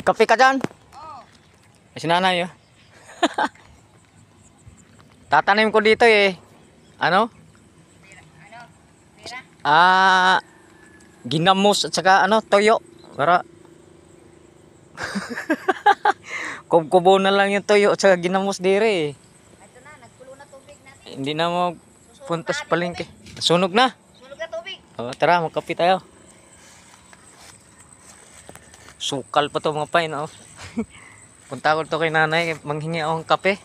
Kape ka dyan? Ay, si nanay, oh. Tatanim ko dito eh. Ano? Ginamos at saka ano, toyo. Para kubo na lang yung toyo at saka ginamos dire eh. Ito na, nagpulo na tubig natin. Hindi na mo puntas palengke. Sunog na. Sunog na tubig. Oh, tara, magkape tayo. Sukal pa to mga pain, oh. Punta ko to kay nanay, manghingi akong kape.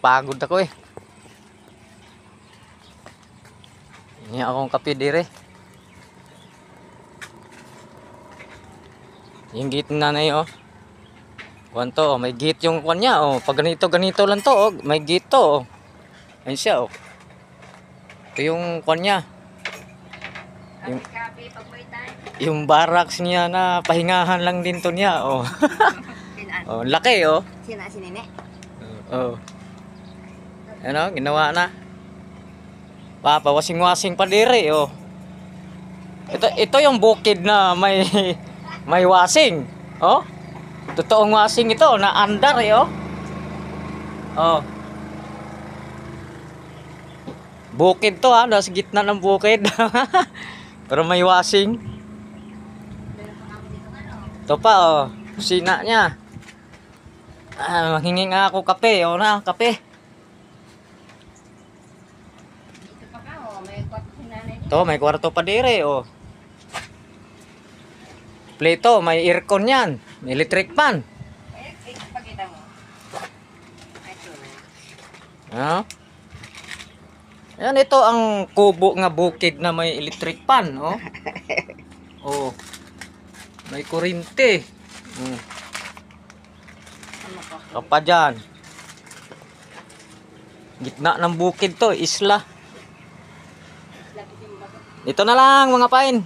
Pagod ako eh. Hingi akong kape dire. Yung gate ng nanay, oh. Kuwan to, oh. May gate yung kuwan niya, oh. Pag ganito lang to, oh. May gate to, oh. Ayun siya, oh. Ito yung kuwan niya. Kape, pag may time. Yung barracks niya na pahingahan lang din to niya, oh. Oh, laki, oh. Sina si Nene? Oh. Ano, ginawa na. Wasing-wasing pa dire, oh. Ito yung bukid na may wasing. Oh. Totoong wasing ito na andar eh, oh. Oh. Bukid to ha, nasa gitna ng bukid. Pero may wasing. Ito pa, oh. Kusina niya. Manghingi nga ako kape, oh na, kape. Ito pa ka, oh. May kwarto si nanay. Ito, may kwarto pa dire, oh. Plito, may aircon yan. May electric fan. Pakita mo. Ito na. Ano? Yan, ito ang kubo nga bukid na may electric fan, oh. Oh. May kuryente. Kapa dyan. Gitna ng bukid to, isla. Ito na lang mga pain.